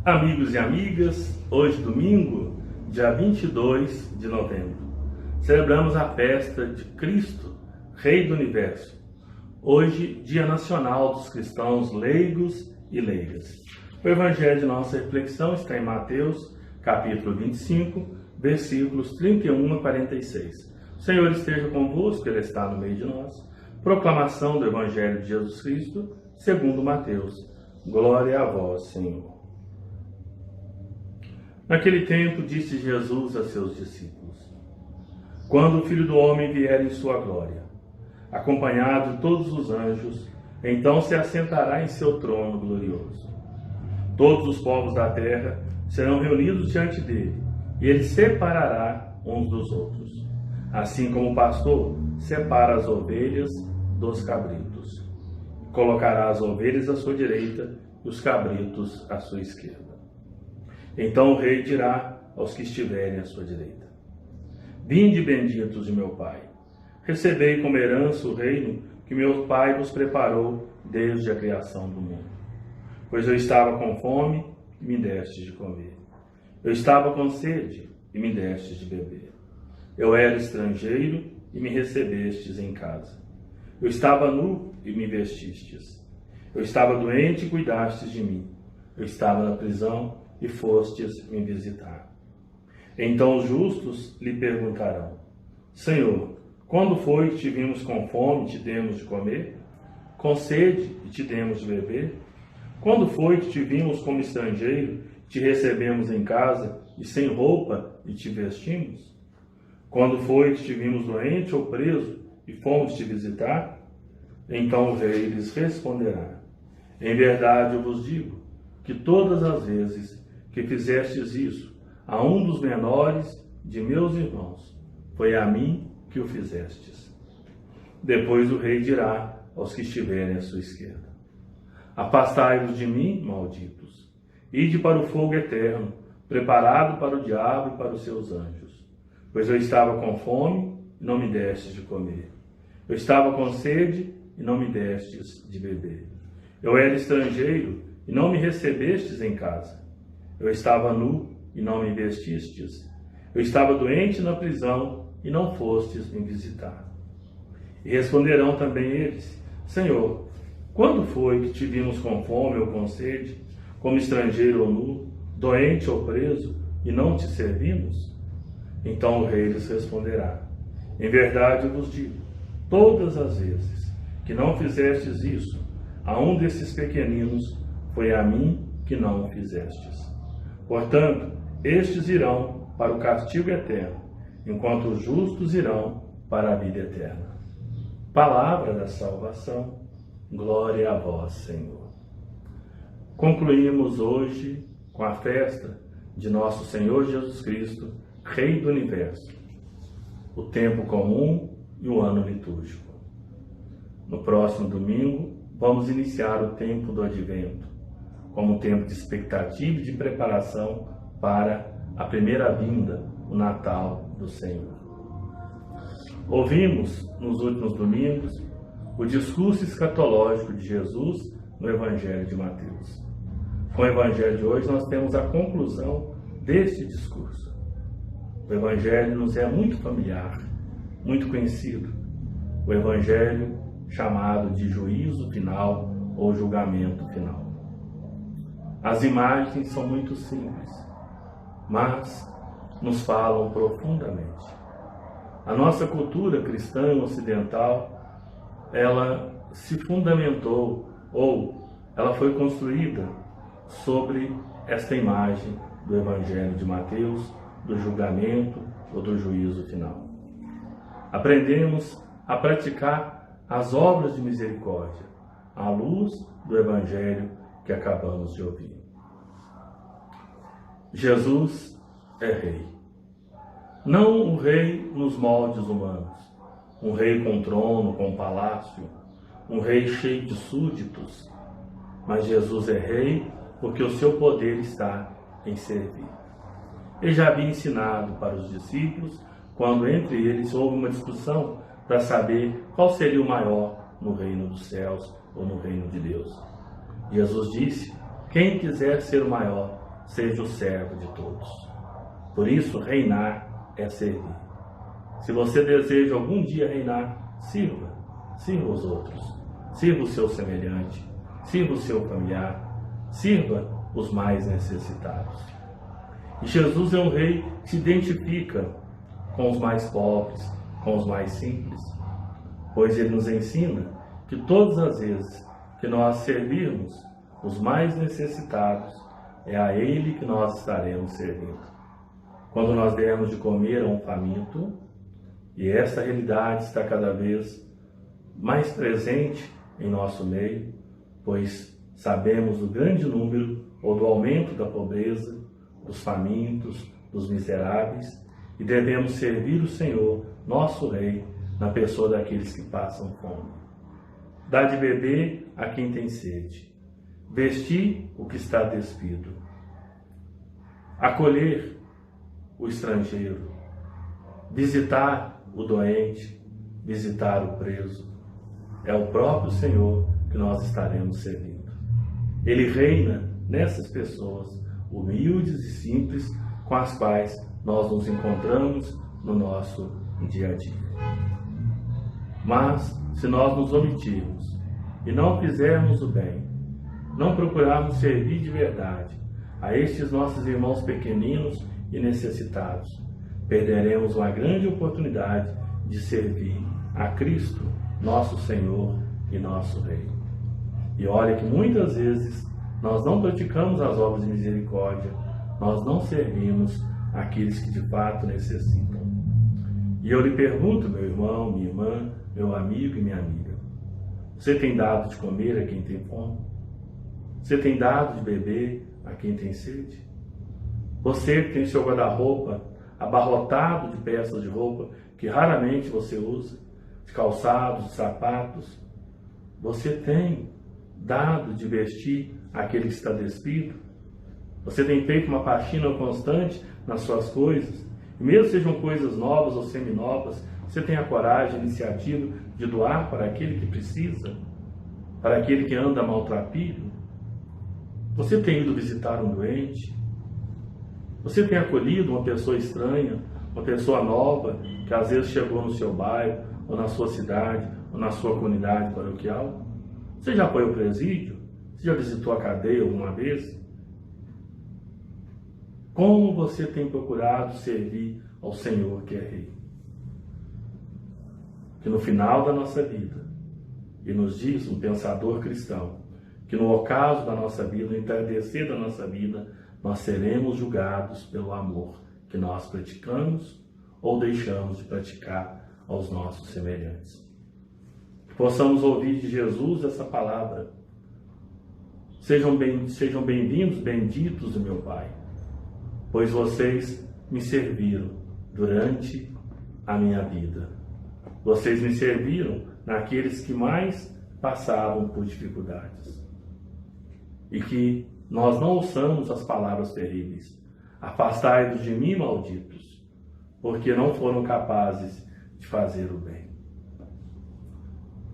Amigos e amigas, hoje domingo, dia 22 de novembro, celebramos a festa de Cristo, Rei do Universo. Hoje, Dia Nacional dos Cristãos Leigos e Leigas. O Evangelho de nossa reflexão está em Mateus, capítulo 25, versículos 31 a 46. O Senhor esteja convosco, Ele está no meio de nós. Proclamação do Evangelho de Jesus Cristo, segundo Mateus. Glória a vós, Senhor. Naquele tempo, disse Jesus a seus discípulos: quando o Filho do Homem vier em sua glória, acompanhado de todos os anjos, então se assentará em seu trono glorioso. Todos os povos da terra serão reunidos diante dele, e ele separará uns dos outros, assim como o pastor separa as ovelhas dos cabritos. Colocará as ovelhas à sua direita e os cabritos à sua esquerda. Então o rei dirá aos que estiverem à sua direita: vinde, benditos de meu Pai, recebei como herança o reino que meu Pai vos preparou desde a criação do mundo. Pois eu estava com fome e me destes de comer. Eu estava com sede e me destes de beber. Eu era estrangeiro e me recebestes em casa. Eu estava nu e me vestistes. Eu estava doente e cuidastes de mim. Eu estava na prisão e fostes me visitar. Então os justos lhe perguntarão: Senhor, quando foi que te vimos com fome e te demos de comer? Com sede e te demos de beber? Quando foi que te vimos como estrangeiro, te recebemos em casa, e sem roupa e te vestimos? Quando foi que te vimos doente ou preso, e fomos te visitar? Então o rei lhes responderá: em verdade eu vos digo, que todas as vezes que fizestes isso a um dos menores de meus irmãos, foi a mim que o fizestes. Depois o rei dirá aos que estiverem à sua esquerda: afastai-vos de mim, malditos, ide para o fogo eterno, preparado para o diabo e para os seus anjos. Pois eu estava com fome e não me destes de comer. Eu estava com sede e não me destes de beber. Eu era estrangeiro e não me recebestes em casa. Eu estava nu e não me vestistes. Eu estava doente na prisão e não fostes me visitar. E responderão também eles: Senhor, quando foi que te vimos com fome ou com sede, como estrangeiro ou nu, doente ou preso, e não te servimos? Então o rei lhes responderá: em verdade eu vos digo, todas as vezes que não fizestes isso a um desses pequeninos, foi a mim que não o fizestes. Portanto, estes irão para o castigo eterno, enquanto os justos irão para a vida eterna. Palavra da salvação, glória a vós, Senhor. Concluímos hoje com a festa de nosso Senhor Jesus Cristo, Rei do Universo, o tempo comum e o ano litúrgico. No próximo domingo, vamos iniciar o tempo do Advento, como tempo de expectativa e de preparação para a primeira vinda, o Natal do Senhor. Ouvimos, nos últimos domingos, o discurso escatológico de Jesus no Evangelho de Mateus. Com o Evangelho de hoje, nós temos a conclusão deste discurso. O Evangelho nos é muito familiar, muito conhecido. O Evangelho chamado de juízo final ou julgamento final. As imagens são muito simples, mas nos falam profundamente. A nossa cultura cristã ocidental, ela se fundamentou, ou ela foi construída sobre esta imagem do Evangelho de Mateus, do julgamento ou do juízo final. Aprendemos a praticar as obras de misericórdia à luz do Evangelho que acabamos de ouvir. Jesus é rei. Não um rei nos moldes humanos, um rei com trono, com palácio, um rei cheio de súditos, mas Jesus é rei porque o seu poder está em servir. Ele já havia ensinado para os discípulos, quando entre eles houve uma discussão para saber qual seria o maior no reino dos céus ou no reino de Deus. Jesus disse: quem quiser ser o maior, seja o servo de todos. Por isso, reinar é servir. Se você deseja algum dia reinar, sirva os outros, sirva o seu semelhante, sirva o seu familiar, sirva os mais necessitados. E Jesus é um rei que se identifica com os mais pobres, com os mais simples, pois ele nos ensina que todas as vezes que nós servirmos os mais necessitados, é a ele que nós estaremos servindo. Quando nós dermos de comer a um faminto, e essa realidade está cada vez mais presente em nosso meio, pois sabemos do grande número ou do aumento da pobreza, dos famintos, dos miseráveis, e devemos servir o Senhor, nosso Rei, na pessoa daqueles que passam fome. Dá de beber a quem tem sede, vestir o que está despido, acolher o estrangeiro, visitar o doente, visitar o preso. É o próprio Senhor que nós estaremos servindo. Ele reina nessas pessoas humildes e simples com as quais nós nos encontramos no nosso dia a dia. Mas, se nós nos omitirmos e não fizermos o bem, não procurarmos servir de verdade a estes nossos irmãos pequeninos e necessitados, perderemos uma grande oportunidade de servir a Cristo, nosso Senhor e nosso Rei. E olha que muitas vezes nós não praticamos as obras de misericórdia, nós não servimos aqueles que de fato necessitam. E eu lhe pergunto, meu irmão, minha irmã, meu amigo e minha amiga, você tem dado de comer a quem tem fome? Você tem dado de beber a quem tem sede? Você tem seu guarda-roupa abarrotado de peças de roupa que raramente você usa, de calçados, de sapatos, você tem dado de vestir aquele que está despido? Você tem feito uma faxina constante nas suas coisas? E mesmo sejam coisas novas ou seminovas, você tem a coragem, a iniciativa de doar para aquele que precisa? Para aquele que anda maltrapilho? Você tem ido visitar um doente? Você tem acolhido uma pessoa estranha, uma pessoa nova, que às vezes chegou no seu bairro, ou na sua cidade, ou na sua comunidade paroquial? Você já foi ao presídio? Você já visitou a cadeia alguma vez? Como você tem procurado servir ao Senhor que é Rei? Que no final da nossa vida, e nos diz um pensador cristão, que no ocaso da nossa vida, no entardecer da nossa vida, nós seremos julgados pelo amor que nós praticamos ou deixamos de praticar aos nossos semelhantes. Que possamos ouvir de Jesus essa palavra. Sejam bem-vindos, benditos do meu Pai, pois vocês me serviram durante a minha vida. Vocês me serviram naqueles que mais passavam por dificuldades. E que nós não ouçamos as palavras terríveis: afastai-vos de mim, malditos, porque não foram capazes de fazer o bem.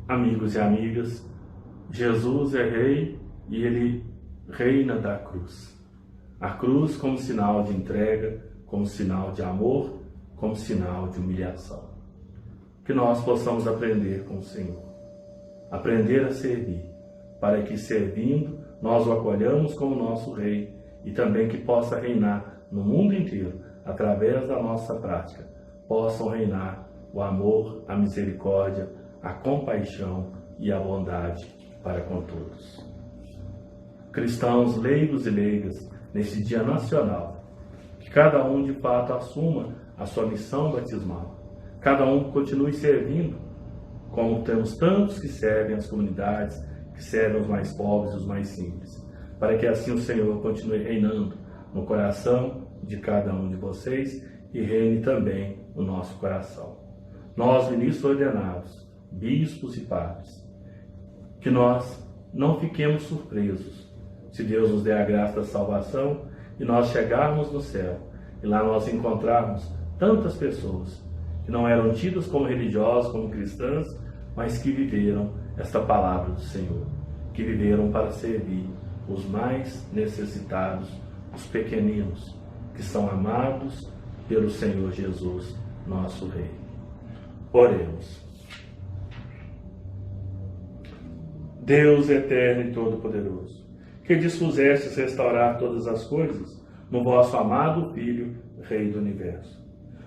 Amigos e amigas, Jesus é Rei e Ele reina da cruz. A cruz como sinal de entrega, como sinal de amor, como sinal de humilhação. Que nós possamos aprender com o Senhor, aprender a servir, para que servindo nós o acolhamos como nosso Rei e também que possa reinar no mundo inteiro, através da nossa prática, possam reinar o amor, a misericórdia, a compaixão e a bondade para com todos. Cristãos leigos e leigas, nesse dia nacional, que cada um de fato assuma a sua missão batismal, cada um continue servindo, como temos tantos que servem as comunidades, que servem os mais pobres e os mais simples, para que assim o Senhor continue reinando no coração de cada um de vocês e reine também no nosso coração. Nós, ministros ordenados, bispos e padres, que nós não fiquemos surpresos se Deus nos der a graça da salvação e nós chegarmos no céu e lá nós encontrarmos tantas pessoas que não eram tidas como religiosas, como cristãs, mas que viveram esta palavra do Senhor, que viveram para servir os mais necessitados os pequeninos, que são amados pelo Senhor Jesus, nosso Rei. Oremos. Deus eterno e todo-poderoso, que dispusestes restaurar todas as coisas no vosso amado Filho, Rei do Universo.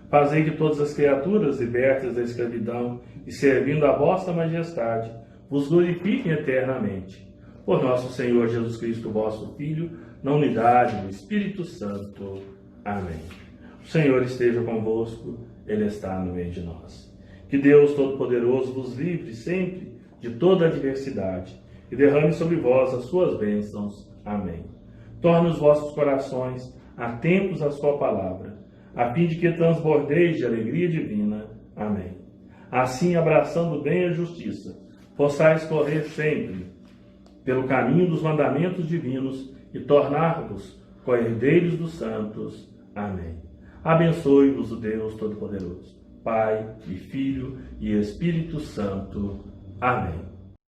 Fazei que todas as criaturas libertas da escravidão e servindo a vossa majestade vos glorifiquem eternamente. Por nosso Senhor Jesus Cristo, vosso Filho, na unidade do Espírito Santo. Amém. O Senhor esteja convosco, Ele está no meio de nós. Que Deus Todo-Poderoso vos livre sempre de toda adversidade e derrame sobre vós as suas bênçãos. Amém. Torne os vossos corações atentos à sua palavra, a fim de que transbordeis de alegria divina. Amém. Assim, abraçando bem a justiça, possais correr sempre pelo caminho dos mandamentos divinos e tornar-vos co-herdeiros dos santos. Amém. Abençoe-vos o Deus Todo-Poderoso, Pai e Filho e Espírito Santo. Amém.